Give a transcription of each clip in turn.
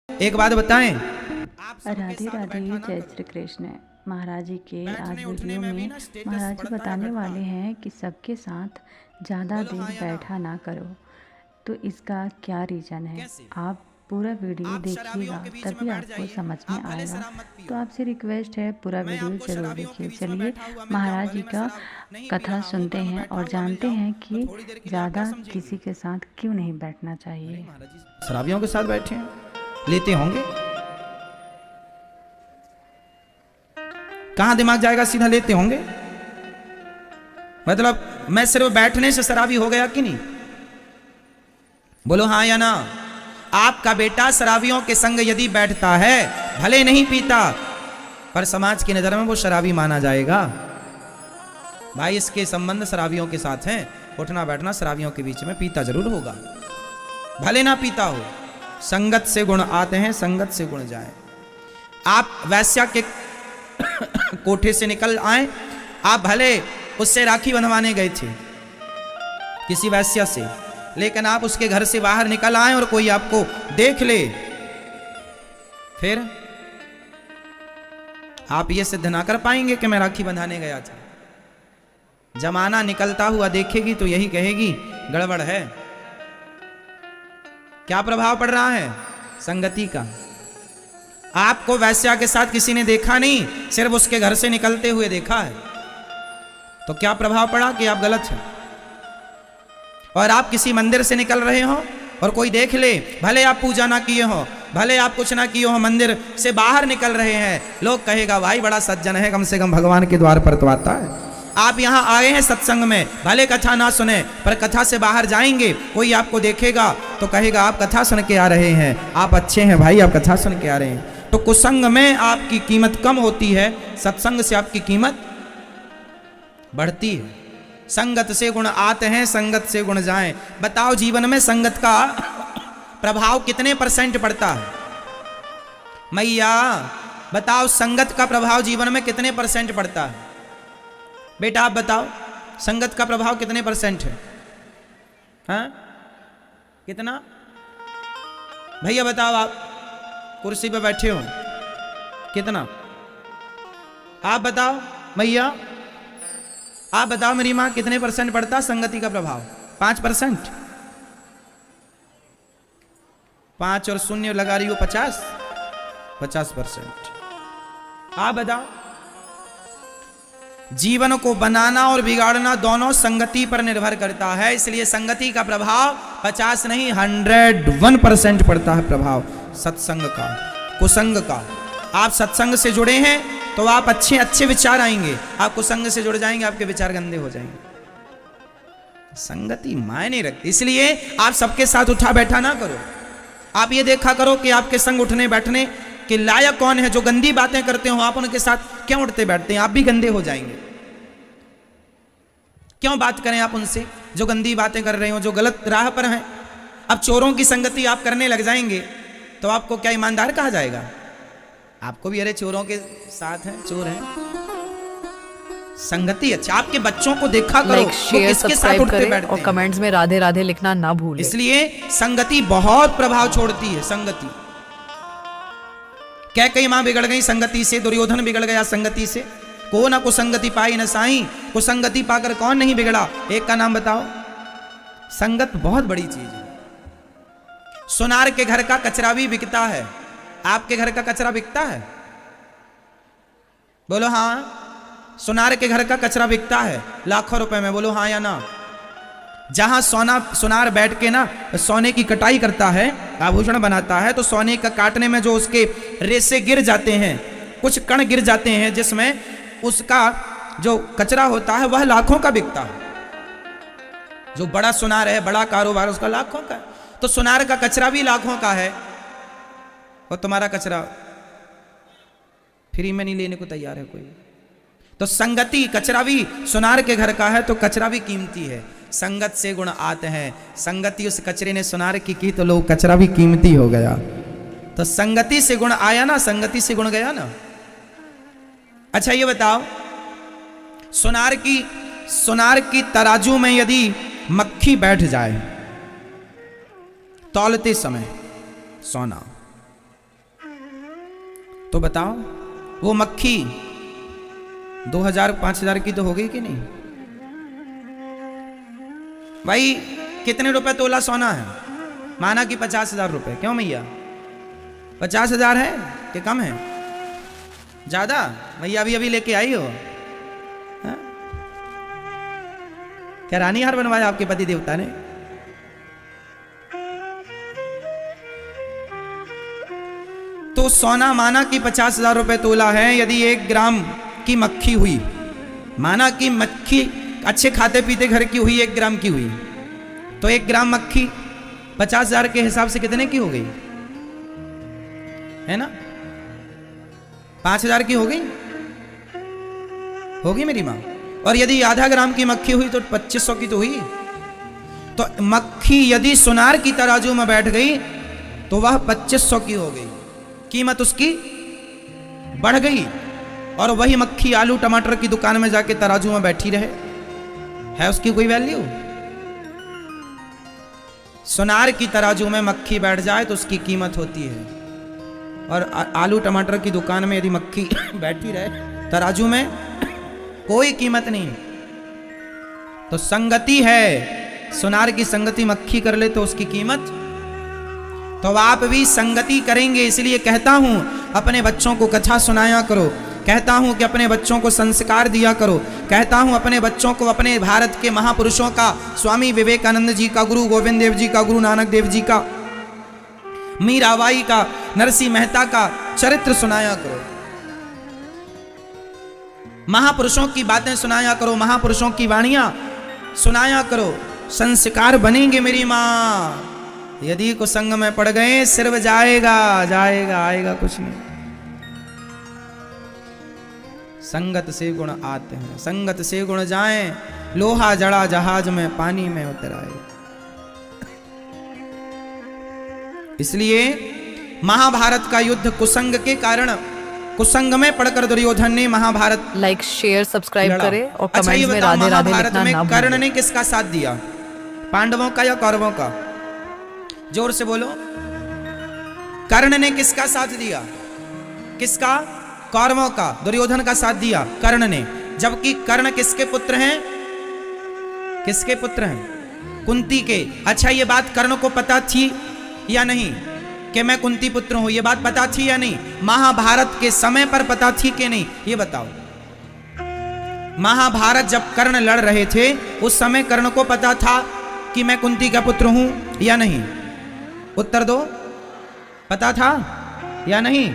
एक बात बताएं, राधे राधे, जय श्री कृष्ण। महाराज जी के आज वीडियो में महाराज जी बताने वाले हैं कि सबके साथ ज़्यादा देर बैठा ना करो। तो इसका क्या रीज़न है, आप पूरा वीडियो देखिएगा तभी आपको समझ में आएगा। तो आपसे रिक्वेस्ट है पूरा वीडियो ज़रूर देखिए। चलिए महाराज जी का कथा सुनते हैं और जानते हैं कि ज़्यादा किसी के साथ क्यों नहीं बैठना चाहिए। शराबियों के साथ बैठे हैं, लेते होंगे, कहां दिमाग जाएगा, सीधा लेते होंगे। मतलब मैं सिर्फ बैठने से शराबी हो गया कि नहीं? बोलो हाँ या ना। आपका बेटा शराबियों के संग यदि बैठता है, भले नहीं पीता, पर समाज की नजर में वो शराबी माना जाएगा। भाई इसके संबंध शराबियों के साथ हैं, उठना बैठना शराबियों के बीच में, पीता जरूर होगा, भले ना पीता हो। संगत से गुण आते हैं, संगत से गुण जाए। आप वैश्या के कोठे से निकल आए, आप भले उससे राखी बंधवाने गए थे किसी वैश्या से, लेकिन आप उसके घर से बाहर निकल आए और कोई आपको देख ले, फिर आप ये सिद्ध ना कर पाएंगे कि मैं राखी बंधाने गया था। जमाना निकलता हुआ देखेगी तो यही कहेगी गड़बड़ है। क्या प्रभाव पड़ रहा है? संगति का। आपको वैश्या के साथ किसी ने देखा नहीं, सिर्फ उसके घर से निकलते हुए देखा है, तो क्या प्रभाव पड़ा कि आप गलत हैं। और आप किसी मंदिर से निकल रहे हो और कोई देख ले, भले आप पूजा ना किए हो, भले आप कुछ ना किए हो, मंदिर से बाहर निकल रहे हैं, लोग कहेगा भाई बड़ा सज्जन है, कम से कम भगवान के द्वार पर तो आता है। आप यहाँ आए हैं सत्संग में, भले कथा ना सुने, पर कथा से बाहर जाएंगे, कोई आपको देखेगा तो कहेगा आप कथा सुन के आ रहे हैं, आप अच्छे हैं भाई, आप कथा सुन के आ रहे हैं। तो कुसंग में आपकी कीमत कम होती है, सत्संग से आपकी कीमत बढ़ती है। संगत से गुण आते हैं, संगत से गुण जाएं। बताओ जीवन में संगत का प्रभाव कितने % पड़ता है? मैया बताओ, संगत का प्रभाव जीवन में कितने % पड़ता है? बेटा आप बताओ, संगत का प्रभाव कितने % है? हाँ कितना? भैया बताओ, आप कुर्सी पे बैठे हो, कितना? आप बताओ भैया, आप बताओ मेरी मां, कितने % पड़ता संगति का प्रभाव? 5%? 5 और 0 लगा रही हो 50%। आप बताओ। जीवन को बनाना और बिगाड़ना दोनों संगति पर निर्भर करता है, इसलिए संगति का प्रभाव 50 नहीं 101% पड़ता है प्रभाव सत्संग का, कुसंग का। आप सत्संग से जुड़े हैं तो आप अच्छे अच्छे विचार आएंगे, आप कुसंग से जुड़ जाएंगे आपके विचार गंदे हो जाएंगे। संगति मायने रखती, इसलिए आप सबके साथ उठा बैठा ना करो। आप ये देखा करो कि आपके संग उठने बैठने के लायक कौन है। जो गंदी बातें करते हो आप उनके साथ क्यों उठते बैठते हैं? आप भी गंदे हो जाएंगे। क्यों बात करें आप उनसे जो गंदी बातें कर रहे हो, जो गलत राह पर हैं? अब चोरों की संगति आप करने लग जाएंगे तो आपको क्या ईमानदार कहा जाएगा? आपको भी अरे चोरों के साथ हैं, चोर हैं। संगति अच्छा। आपके बच्चों को देखा करो वो किसके साथ उठते बैठते और कमेंट्स में राधे राधे लिखना ना भूलें। इसलिए संगति बहुत प्रभाव छोड़ती है। संगति क्या कई मां बिगड़ गई संगति से, दुर्योधन बिगड़ गया संगति से। को ना कुसंगति पाई न साई, कुसंगति पाकर कौन नहीं बिगड़ा? एक का नाम बताओ। संगत बहुत बड़ी चीज है। सोनार के घर का कचरा भी बिकता है, आपके घर का कचरा बिकता है? बोलो हाँ। सोनार के घर का कचरा बिकता है लाखों रुपए में, बोलो हाँ या ना। जहां सोनार बैठ के ना सोने की कटाई करता है, आभूषण बनाता है, तो सोने का काटने में जो उसके रेसे गिर जाते हैं, कुछ कण गिर जाते हैं, जिसमें उसका जो कचरा होता है वह लाखों का बिकता है। जो बड़ा सोनार है, बड़ा कारोबार, उसका लाखों का। तो सोनार का कचरा भी लाखों का है, और तुम्हारा कचरा फ्री में नहीं लेने को तैयार है कोई। तो संगति, कचरा भी सोनार के घर का है तो कचरा भी कीमती है। संगत से गुण आते हैं। संगति उस कचरे ने सोनार की तो लोग कचरा भी कीमती हो गया। तो संगति से गुण आया ना, संगति से गुण गया ना। अच्छा ये बताओ, सोनार की तराजू में यदि मक्खी बैठ जाए तौलते समय, सोना तो बताओ वो मक्खी 2000-5000 की तो हो गई कि नहीं? भाई कितने रुपए तोला सोना है? माना कि 50,000 रुपए। क्यों मैया 50,000 है कि कम है? ज्यादा? मैया अभी अभी लेके आई हो? हा? क्या रानी हार बनवाया आपके पति देवता ने? तो सोना माना कि 50,000 रुपए तोला है। यदि 1 ग्राम की मक्खी हुई, माना कि मक्खी अच्छे खाते पीते घर की हुई, 1 ग्राम की हुई, तो 1 ग्राम मक्खी 50,000 के हिसाब से कितने की हो गई? है ना? 5,000 की हो गई? होगी मेरी मां। और यदि आधा ग्राम की मक्खी हुई तो 2500 की तो हुई। तो मक्खी यदि सुनार की तराजू में बैठ गई तो वह 2500 की हो गई, कीमत उसकी बढ़ गई। और वही मक्खी आलू टमाटर की दुकान में जाके तराजू में बैठी रहे, है उसकी कोई वैल्यू? सुनार की तराजू में मक्खी बैठ जाए तो उसकी कीमत होती है, और आलू टमाटर की दुकान में यदि मक्खी बैठी रहे तराजू में, कोई कीमत नहीं। तो संगति है, सुनार की संगति मक्खी कर ले तो उसकी कीमत। तो आप भी संगति करेंगे। इसलिए कहता हूं अपने बच्चों को कथा सुनाया करो, कहता हूं कि अपने बच्चों को संस्कार दिया करो, कहता हूं अपने बच्चों को अपने भारत के महापुरुषों का, स्वामी विवेकानंद जी का, गुरु गोविंद देव जी का, गुरु नानक देव जी का, मीराबाई का, नरसिंह मेहता का चरित्र सुनाया करो, महापुरुषों की बातें सुनाया करो, महापुरुषों की वाणियां सुनाया करो। संस्कार बनेंगे मेरी मां। यदि कुसंग में पड़ गए सिर्फ जाएगा जाएगा, आएगा कुछ नहीं। संगत से गुण आते हैं, संगत से गुण जाएं, लोहा जड़ा जहाज में पानी में उतर आए। इसलिए महाभारत का युद्ध कुसंग के कारण, कुसंग में पड़कर दुर्योधन ने महाभारत लाइक शेयर सब्सक्राइब लड़ा। करें और अच्छा ये कमेंट्स में बताओ, राधे राधे महाभारत लिखना में ना कर्ण भूलें। ने किसका साथ दिया? पांडवों का या कौरवों का? जोर से बोलो। कर्ण ने किसका साथ दिया? किसका? कौरवों का। दुर्योधन का साथ दिया कर्ण ने। जबकि कर्ण किसके पुत्र हैं? किसके पुत्र हैं? कुंती के। अच्छा ये बात कर्ण को पता थी या नहीं कि मैं कुंती पुत्र हूं? ये बात पता थी या नहीं? महाभारत के समय पर पता थी कि नहीं, ये बताओ। महाभारत जब कर्ण लड़ रहे थे उस समय कर्ण को पता था कि मैं कुंती का पुत्र हूं या नहीं? उत्तर दो। पता था या नहीं?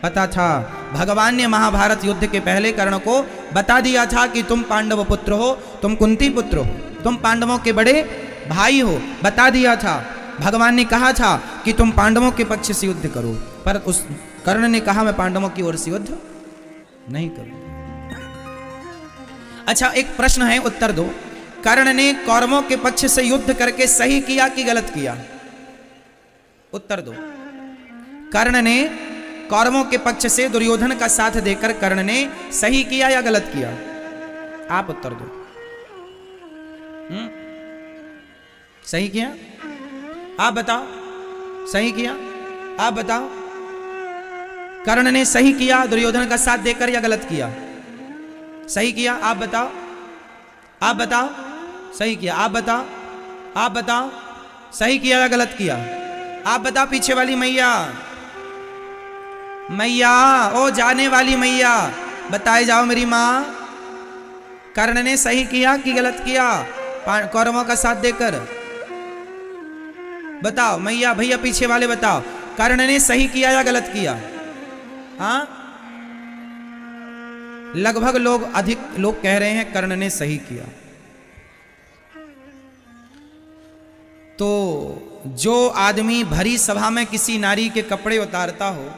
पता था। भगवान ने महाभारत युद्ध के पहले कर्ण को बता दिया था कि तुम पांडव पुत्र हो, तुम कुंती पुत्र हो, तुम पांडवों के बड़े भाई हो, बता दिया था। भगवान ने कहा था कि तुम पांडवों के पक्ष से युद्ध करो, पर उस कर्ण ने कहा मैं पांडवों की ओर से युद्ध नहीं करूं। अच्छा एक प्रश्न है, उत्तर दो। कर्ण ने कौरवों के पक्ष से युद्ध करके सही किया कि गलत किया? उत्तर दो। कर्ण ने कौरवों के पक्ष से दुर्योधन का साथ देकर कर्ण ने सही किया या गलत किया? आप उत्तर दो। सही किया? आप बताओ। सही किया? आप बताओ। कर्ण ने सही किया दुर्योधन का साथ देकर या गलत किया? सही किया? आप बताओ। आप बताओ। सही किया? आप बताओ। आप बताओ। सही किया या गलत किया? आप बताओ। पीछे वाली मैया, मैया, ओ जाने वाली मैया, बताए जाओ मेरी मां, कर्ण ने सही किया कि गलत किया कौरवों का साथ देकर? बताओ मैया, भैया पीछे वाले बताओ, कर्ण ने सही किया या गलत किया? हाँ, लगभग लोग, अधिक लोग कह रहे हैं कर्ण ने सही किया। तो जो आदमी भरी सभा में किसी नारी के कपड़े उतारता हो,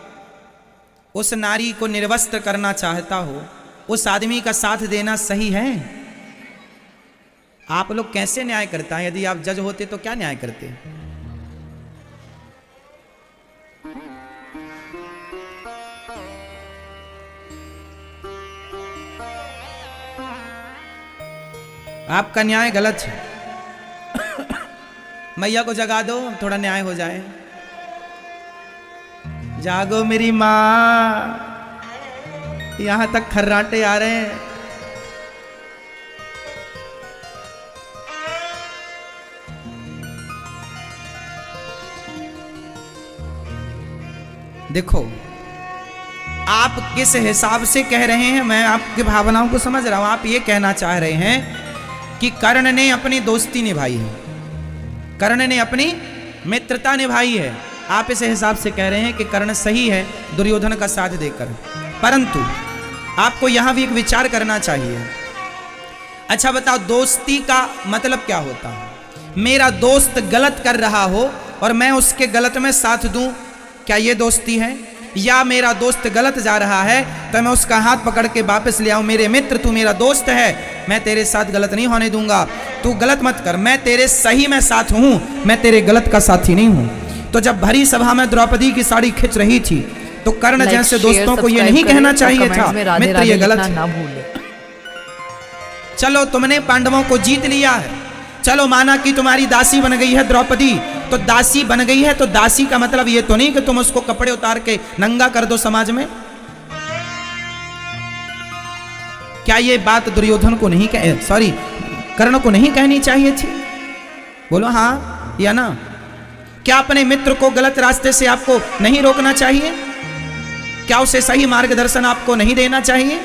उस नारी को निर्वस्त्र करना चाहता हो, उस आदमी का साथ देना सही है? आप लोग कैसे न्याय करता है? यदि आप जज होते तो क्या न्याय करते? आपका न्याय गलत है। मैया को जगा दो, थोड़ा न्याय हो जाए। जागो मेरी माँ, यहां तक खर्राटे आ रहे हैं। देखो आप किस हिसाब से कह रहे हैं, मैं आपकी भावनाओं को समझ रहा हूं। आप ये कहना चाह रहे हैं कि कर्ण ने अपनी दोस्ती निभाई है, कर्ण ने अपनी मित्रता निभाई है। आप इस हिसाब से कह रहे हैं कि कर्ण सही है दुर्योधन का साथ देकर, परंतु आपको यहां भी एक विचार करना चाहिए। अच्छा बताओ, दोस्ती का मतलब क्या होता है? मेरा दोस्त गलत कर रहा हो और मैं उसके गलत में साथ दूं, क्या ये दोस्ती है? या मेरा दोस्त गलत जा रहा है तो मैं उसका हाथ पकड़ के वापस ले आऊं, मेरे मित्र तू मेरा दोस्त है, मैं तेरे साथ गलत नहीं होने दूंगा, तू गलत मत कर, मैं तेरे सही में साथ हूं, मैं तेरे गलत का साथी नहीं हूं। तो जब भरी सभा में द्रौपदी की साड़ी खिंच रही थी तो कर्ण जैसे दोस्तों को ये नहीं कहना चाहिए था मित्र ये गलत है। चलो तुमने पांडवों को जीत लिया है, चलो माना कि तुम्हारी दासी बन गई है द्रौपदी, तो दासी बन गई है तो दासी का मतलब ये तो नहीं कि तुम उसको कपड़े उतार के नंगा कर दो समाज में। क्या ये बात दुर्योधन को नहीं कर्ण को नहीं कहनी चाहिए थी? बोलो हाँ या ना। क्या अपने मित्र को गलत रास्ते से आपको नहीं रोकना चाहिए? क्या उसे सही मार्गदर्शन आपको नहीं देना चाहिए?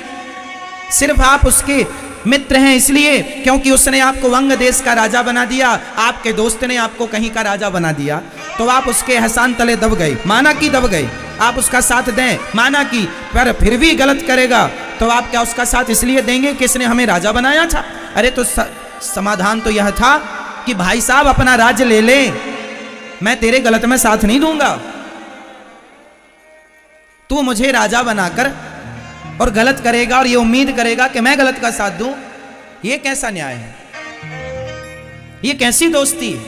सिर्फ आप उसके मित्र हैं इसलिए क्योंकि उसने आपको वंग देश का राजा बना दिया, आपके दोस्त ने आपको कहीं का राजा बना दिया, तो आप उसके एहसान तले दब गए। माना कि दब गए, आप उसका साथ दें, माना कि पर फिर भी गलत करेगा तो आप क्या उसका साथ इसलिए देंगे कि इसने हमें राजा बनाया था? अरे तो समाधान तो यह था कि भाई साहब अपना राज्य ले ले, मैं तेरे गलत में साथ नहीं दूंगा, तू मुझे राजा बनाकर और गलत करेगा और ये उम्मीद करेगा कि मैं गलत का साथ दूं, ये कैसा न्याय है? ये कैसी दोस्ती है?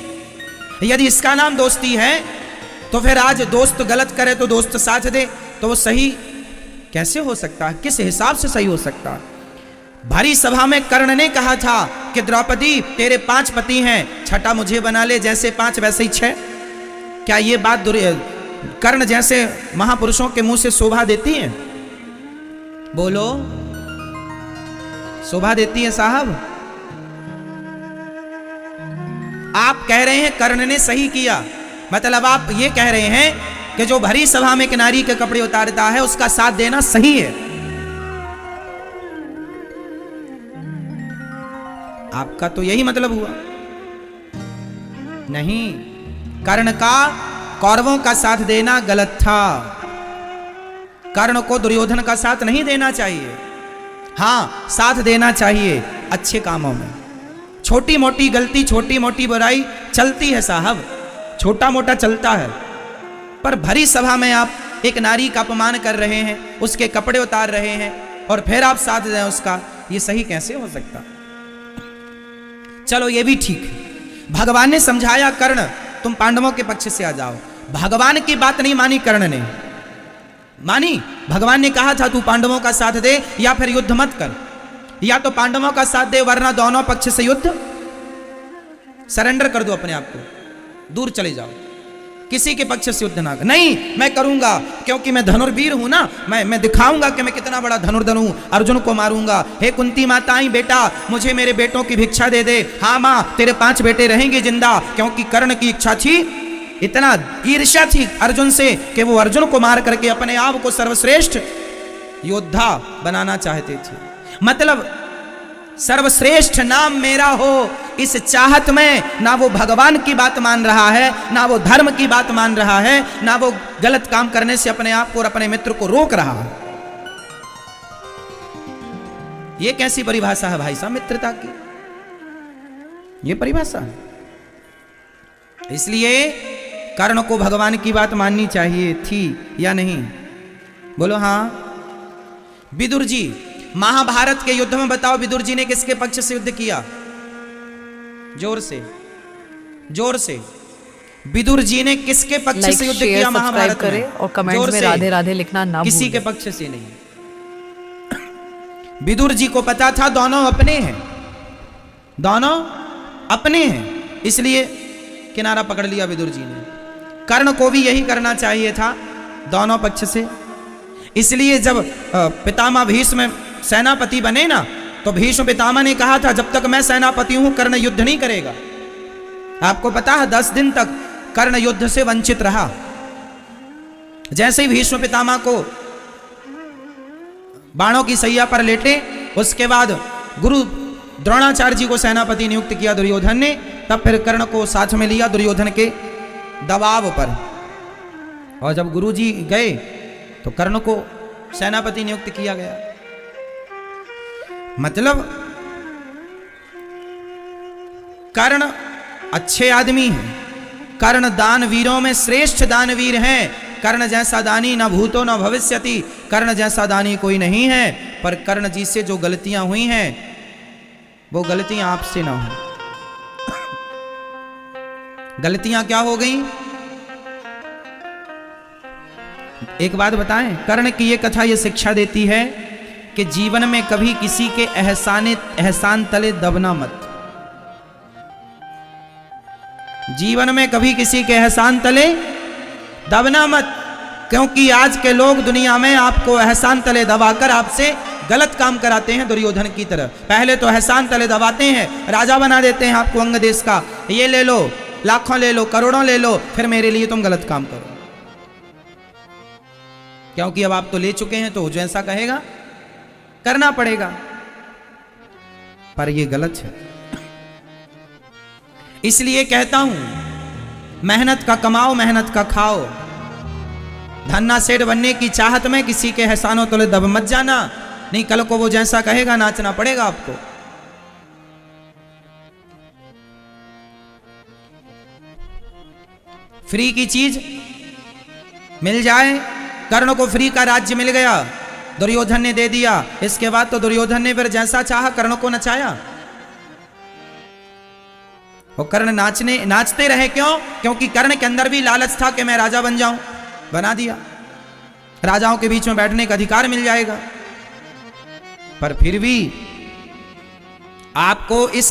यदि इसका नाम दोस्ती है तो फिर आज दोस्त गलत करे तो दोस्त साथ दे, तो वो सही कैसे हो सकता है? किस हिसाब से सही हो सकता है? भारी सभा में कर्ण ने कहा था कि द्रौपदी तेरे 5 पति हैं, छठा मुझे बना ले, जैसे 5 वैसे ही 6। क्या ये बात कर्ण जैसे महापुरुषों के मुंह से शोभा देती है? बोलो, शोभा देती है साहब? आप कह रहे हैं कर्ण ने सही किया, मतलब आप ये कह रहे हैं कि जो भरी सभा में एक नारी के कपड़े उतारता है उसका साथ देना सही है। आपका तो यही मतलब हुआ। नहीं, कर्ण का कौरवों का साथ देना गलत था। कर्ण को दुर्योधन का साथ नहीं देना चाहिए। हाँ, साथ देना चाहिए अच्छे कामों में। छोटी मोटी गलती, छोटी मोटी बुराई चलती है साहब, छोटा मोटा चलता है, पर भरी सभा में आप एक नारी का अपमान कर रहे हैं, उसके कपड़े उतार रहे हैं और फिर आप साथ दें उसका, ये सही कैसे हो सकता? चलो ये भी ठीक है, भगवान ने समझाया कर्ण तुम पांडवों के पक्ष से आ जाओ। भगवान की बात नहीं मानी कर्ण ने, मानी भगवान ने कहा था तू पांडवों का साथ दे या फिर युद्ध मत कर, या तो पांडवों का साथ दे वरना दोनों पक्ष से युद्ध, सरेंडर कर दो अपने आप को, दूर चले जाओ, किसी के पक्ष से युद्ध ना कर। नहीं, मैं करूंगा क्योंकि मैं धनुर्वीर हूं ना, मैं दिखाऊंगा कि मैं कितना बड़ा धनुर्धर हूं, अर्जुन को मारूंगा। हे कुंती माता, आई बेटा मुझे मेरे बेटों की भिक्षा दे दे। हाँ माँ, तेरे 5 बेटे रहेंगे जिंदा, क्योंकि कर्ण की इच्छा थी, इतना ईर्ष्या थी अर्जुन से कि वो अर्जुन को मार करके अपने आप को सर्वश्रेष्ठ योद्धा बनाना चाहते थे। मतलब सर्वश्रेष्ठ नाम मेरा हो, इस चाहत में ना वो भगवान की बात मान रहा है, ना वो धर्म की बात मान रहा है, ना वो गलत काम करने से अपने आप को और अपने मित्र को रोक रहा है। ये कैसी परिभाषा है भाई साहब मित्रता की? ये परिभाषा है। इसलिए कर्ण को भगवान की बात माननी चाहिए थी या नहीं? बोलो हाँ। विदुर जी, महाभारत के युद्ध में बताओ विदुर जी ने किसके पक्ष से युद्ध किया? जोर से, जोर से। विदुर जी ने किसके पक्ष से युद्ध किया महाभारत में? और कमेंट्स में राधे राधे लिखना ना भूलें। किसी के पक्ष से नहीं। विदुर जी को पता था दोनों अपने हैं, दोनों अपने हैं, इसलिए किनारा पकड़ लिया विदुर जी ने। कर्ण को भी यही करना चाहिए था, दोनों पक्ष से। इसलिए जब पितामह भीष्म सेनापति बने ना, तो भीष्म पितामह ने कहा था जब तक मैं सेनापति हूं कर्ण युद्ध नहीं करेगा। आपको पता है 10 दिन तक कर्ण युद्ध से वंचित रहा। जैसे ही भीष्म पितामह को बाणों की सैया पर लेटे, उसके बाद गुरु द्रोणाचार्य जी को सेनापति नियुक्त किया दुर्योधन ने, तब फिर कर्ण को साथ में लिया दुर्योधन के दबाव पर। और जब गुरु जी गए तो कर्ण को सेनापति नियुक्त किया गया। मतलब कर्ण अच्छे आदमी हैं, कर्ण दानवीरों में श्रेष्ठ दानवीर हैं। कर्ण जैसा दानी न भूतो न भविष्यति, कर्ण जैसा दानी कोई नहीं है। पर कर्ण जी से जो गलतियां हुई हैं वो गलतियां आपसे ना हो। गलतियां क्या हो गई? एक बात बताएं, कर्ण की ये कथा ये शिक्षा देती है कि जीवन में कभी किसी के एहसान तले दबना मत। जीवन में कभी किसी के एहसान तले दबना मत, क्योंकि आज के लोग दुनिया में आपको एहसान तले दबाकर आपसे गलत काम कराते हैं। दुर्योधन की तरह पहले तो एहसान तले दबाते हैं, राजा बना देते हैं आपको अंग देश का, ये ले लो, लाखों ले लो, करोड़ों ले लो, फिर मेरे लिए तुम गलत काम करो। क्योंकि अब आप तो ले चुके हैं, तो जैसा कहेगा करना पड़ेगा। पर ये गलत है। इसलिए कहता हूं, मेहनत का कमाओ, मेहनत का खाओ। धन्ना सेठ बनने की चाहत में किसी के एहसानों तले दब मत जाना, नहीं कल को वो जैसा कहेगा नाचना पड़ेगा आपको। फ्री की चीज मिल जाए, कर्ण को फ्री का राज्य मिल गया, दुर्योधन ने दे दिया। इसके बाद तो दुर्योधन ने फिर जैसा चाहा कर्ण को नचाया। वो कर्ण नाचते रहे। क्यों? क्योंकि कर्ण के अंदर भी लालच था कि मैं राजा बन जाऊं, बना दिया। राजाओं के बीच में बैठने का अधिकार मिल जाएगा। पर फिर भी आपको इस